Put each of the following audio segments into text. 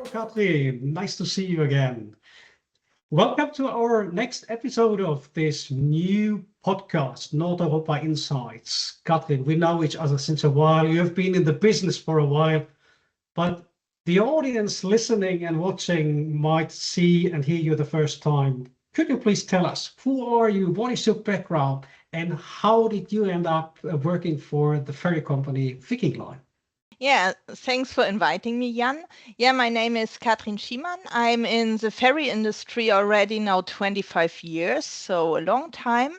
Kathrin. Nice to see you again. Welcome to our next episode of this new podcast, NordeurOpa Insights. Kathrin, we know each other since a while. You have been in the business for a while, but the audience listening and watching might see and hear you the first time. Could you please tell us, who are you, what is your background, and how did you end up working for the ferry company Viking Line? Yeah, thanks for inviting me, Jan. Yeah, my name is Kathrin Schiemann. I'm in the ferry industry already now 25 years, so a long time.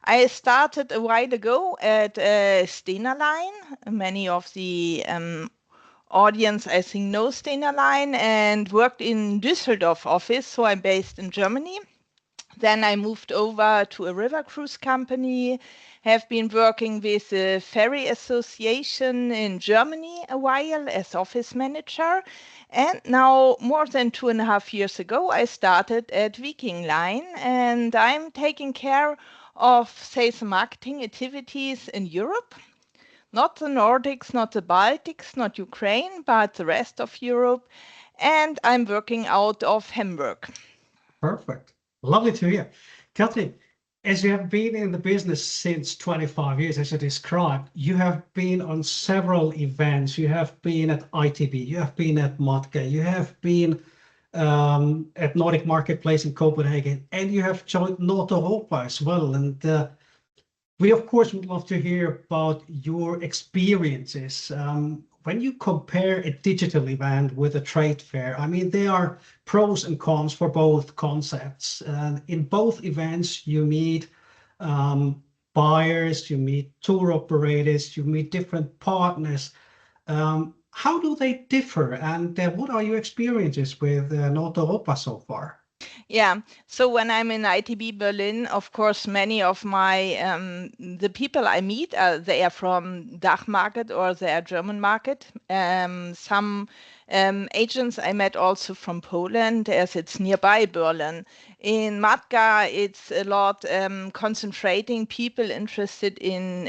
I started a while ago at Stena Line. Many of the audience, I think, know Stena Line, and worked in Düsseldorf office, so I'm based in Germany. Then I moved over to a river cruise company, have been working with the Ferry Association in Germany a while as office manager. And now, more than 2.5 years ago, I started at Viking Line, and I'm taking care of sales and marketing activities in Europe. Not the Nordics, not the Baltics, not Ukraine, but the rest of Europe. And I'm working out of Hamburg. Perfect. Lovely to hear. Kathrin, as you have been in the business since 25 years, as you described, you have been on several events. You have been at ITB, you have been at Matka, you have been at Nordic Marketplace in Copenhagen, and you have joined NORDEUROPA as well. And we, of course, would love to hear about your experiences. When you compare a digital event with a trade fair, I mean, there are pros and cons for both concepts. In both events, you meet buyers, you meet tour operators, you meet different partners. How do they differ, and what are your experiences with NORDEUROPA so far? Yeah, so when I'm in ITB Berlin, of course, many of my the people I meet, they are from DACH market or they are German market. Some agents I met also from Poland, as it's nearby Berlin. In Matka, it's a lot concentrating people interested in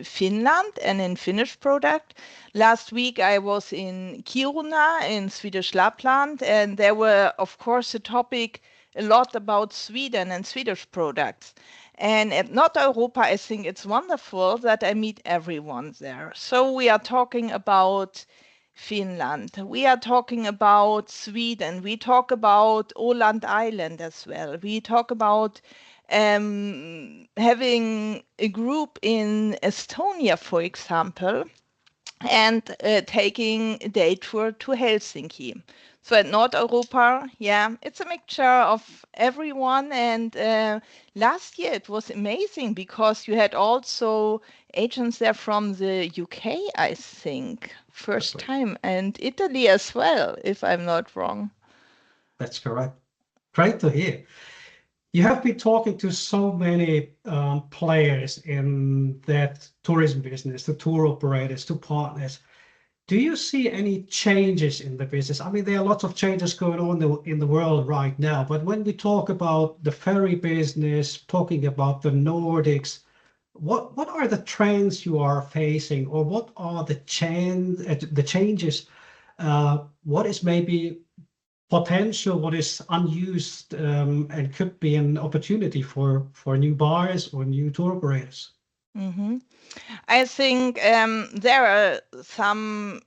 Finland and in Finnish product. Last week I was in Kiruna in Swedish Lapland, and there were, of course, a topic a lot about Sweden and Swedish products. And at NORDEUROPA, I think it's wonderful that I meet everyone there. So we are talking about Finland, we are talking about Sweden, we talk about Åland Islands as well. We talk about having a group in Estonia, for example, and taking a day tour to Helsinki. So at NORDEUROPA, yeah, it's a mixture of everyone. And last year it was amazing because you had also agents there from the UK, I think, first time, and Italy as well, if I'm not wrong. That's correct. Great to hear. You have been talking to so many players in that tourism business, to tour operators, to partners. Do you see any changes in the business? I mean, there are lots of changes going on in the world right now, but when we talk about the ferry business, talking about the Nordics, what are the trends you are facing, or what are the changes? What is maybe potential, what is unused, and could be an opportunity for new buyers or new tour operators? Mm-hmm. I think there are some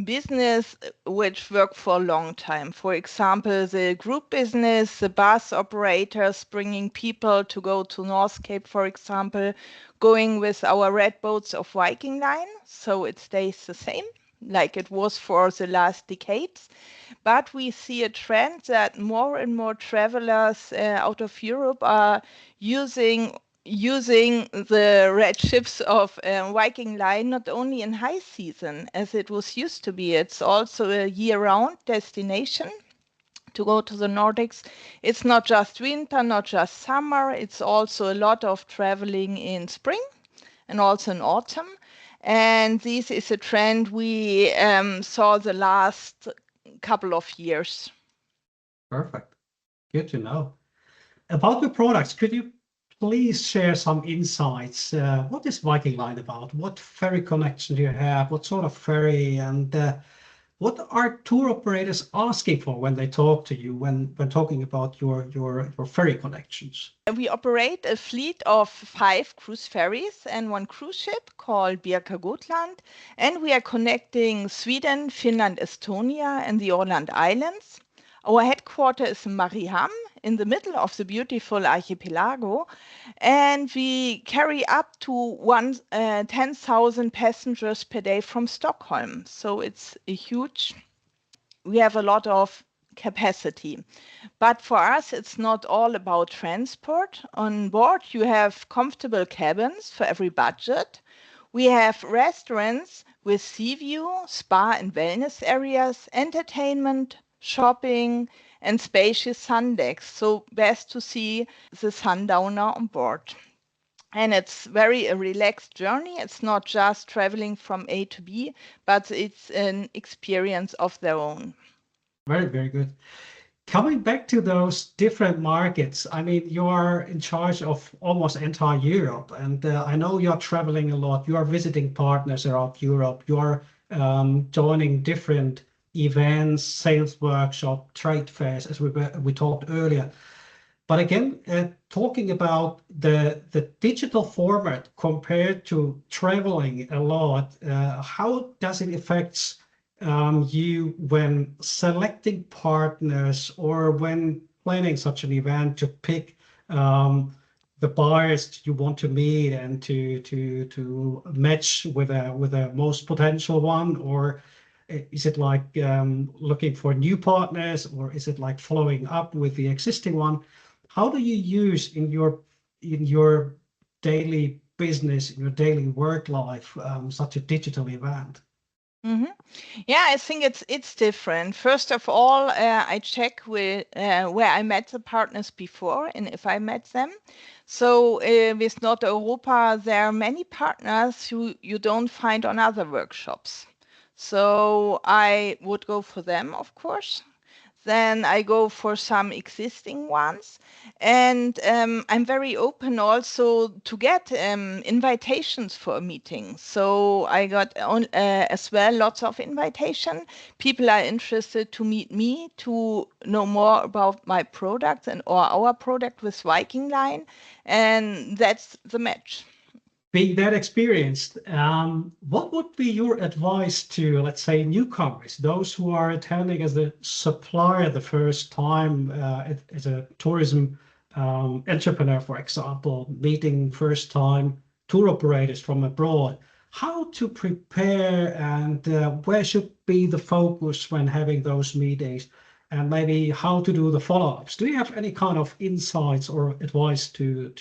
business which work for a long time. For example, the group business, the bus operators bringing people to go to North Cape, for example, going with our red boats of Viking Line. So it stays the same like it was for the last decades. But we see a trend that more and more travelers out of Europe are using the red ships of Viking Line not only in high season as it was used to be. It's also a year-round destination to go to the Nordics. It's not just winter, not just summer. It's also a lot of traveling in spring and also in autumn. And this is a trend we saw the last couple of years. Perfect. Good to know. About the products, could you please share some insights? What is Viking Line about? What ferry connection do you have? What sort of ferry? And What are tour operators asking for when they talk to you, when talking about your ferry connections? We operate a fleet of 5 cruise ferries and 1 cruise ship called Birka Gotland, and we are connecting Sweden, Finland, Estonia, and the Åland Islands. Our headquarters is in Mariehamn, in the middle of the beautiful archipelago, and we carry up to 10,000 passengers per day from Stockholm. So it's a huge, we have a lot of capacity. But for us, it's not all about transport. On board, you have comfortable cabins for every budget. We have restaurants with sea view, spa and wellness areas, entertainment, shopping, and spacious sun decks. So best to see the sundowner on board. And it's very a relaxed journey. It's not just traveling from A to B, but it's an experience of their own. Very, very good. Coming back to those different markets, I mean, you are in charge of almost entire Europe, and I know you're traveling a lot. You are visiting partners around Europe. You are joining different events, sales workshop, trade fairs, as we talked earlier. But again, talking about the digital format compared to traveling a lot, how does it affect you when selecting partners or when planning such an event to pick the buyers you want to meet and to match with a most potential one? Or is it like looking for new partners, or is it like following up with the existing one? How do you use in your daily business, in your daily work life, such a digital event? Mm-hmm. Yeah, I think it's different. First of all, I check with where I met the partners before and if I met them. So with NORDEUROPA, there are many partners who you don't find on other workshops. So I would go for them, of course. Then I go for some existing ones. And I'm very open also to get invitations for a meeting. So I got as well lots of invitation. People are interested to meet me, to know more about my product or our product with Viking Line. And that's the match. Being that experienced, what would be your advice to, let's say, newcomers, those who are attending as a supplier the first time, as a tourism entrepreneur, for example, meeting first time tour operators from abroad? How to prepare, and where should be the focus when having those meetings? And maybe how to do the follow-ups. Do you have any kind of insights or advice to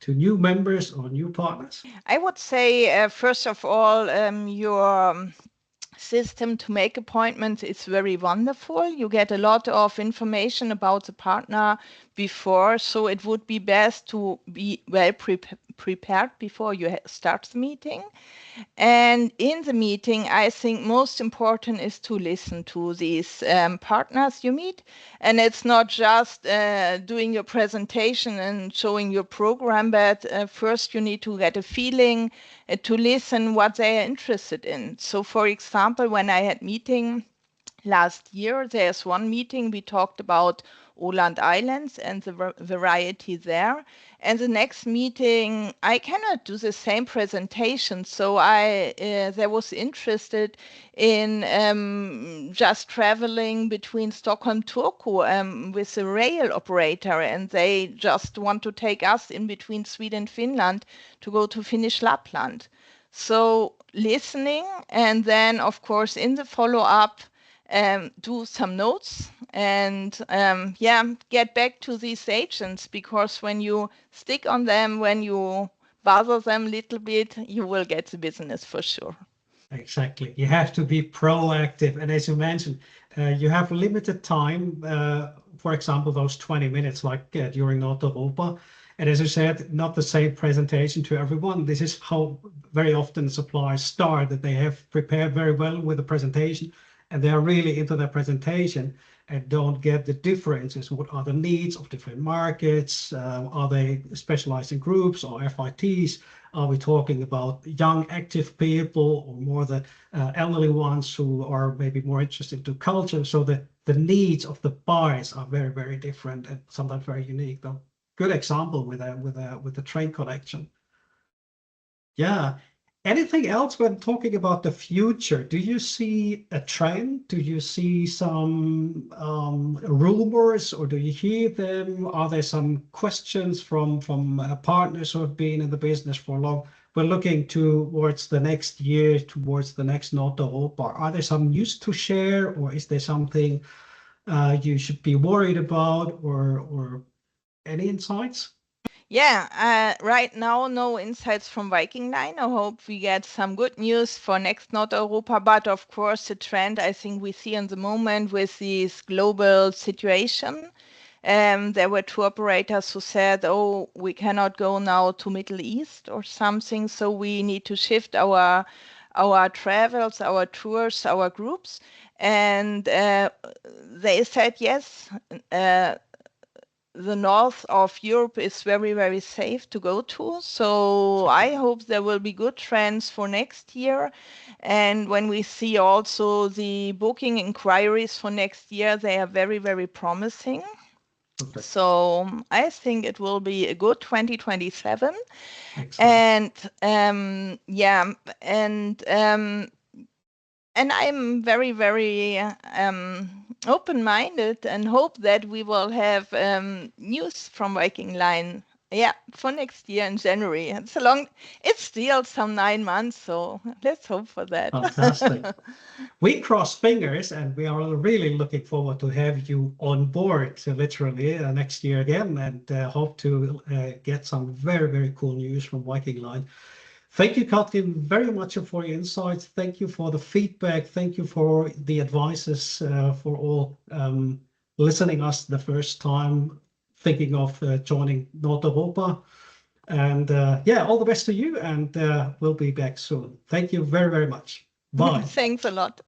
new members or new partners? I would say, first of all, your system to make appointments is very wonderful. You get a lot of information about the partner before, so it would be best to be well prepared before you start the meeting. And in the meeting, I think most important is to listen to these partners you meet. And it's not just doing your presentation and showing your program, but first you need to get a feeling to listen what they are interested in. So for example, when I had meeting last year, there's one meeting we talked about Åland Islands and the variety there. And the next meeting, I cannot do the same presentation. So there was interested in just traveling between Stockholm, Turku with a rail operator. And they just want to take us in between Sweden and Finland to go to Finnish Lapland. So listening, and then, of course, in the follow-up, do some notes and get back to these agents, because when you stick on them, when you bother them a little bit, you will get the business for sure. Exactly. You have to be proactive. And as you mentioned, you have limited time, for example, those 20 minutes like during NORDEUROPA. And as you said, not the same presentation to everyone. This is how very often suppliers start, that they have prepared very well with the presentation and they are really into their presentation. and don't get the differences. What are the needs of different markets? Are they specialized in groups or FITs? Are we talking about young, active people or more the elderly ones who are maybe more interested to culture? So the needs of the buyers are very, very different and sometimes very unique. Though, good example with the train connection. Yeah. Anything else when talking about the future? Do you see a trend? Do you see some rumors, or do you hear them? Are there some questions from partners who have been in the business for long? We're looking towards the next year, towards the next NORDEUROPA. Are there some news to share, or is there something you should be worried about, or any insights? Yeah, right now, no insights from Viking Line. I hope we get some good news for next NORDEUROPA. But of course, the trend I think we see in the moment with this global situation. There were two operators who said, oh, we cannot go now to Middle East or something, so we need to shift our travels, our tours, our groups. And they said, yes, the north of Europe is very, very safe to go to. So I hope there will be good trends for next year. And when we see also the booking inquiries for next year, they are very, very promising. Okay. So I think it will be a good 2027. Excellent. And yeah, and I'm very, very open-minded and hope that we will have news from Viking Line, yeah, for next year in January. It's still some 9 months, so let's hope for that. Fantastic. We cross fingers, and we are really looking forward to have you on board, literally next year again, and hope to get some very, very cool news from Viking Line. Thank you, Kathrin, very much for your insights. Thank you for the feedback. Thank you for the advices, for all listening us the first time, thinking of joining NORDEUROPA. And yeah, all the best to you, and we'll be back soon. Thank you very, very much. Bye. Thanks a lot.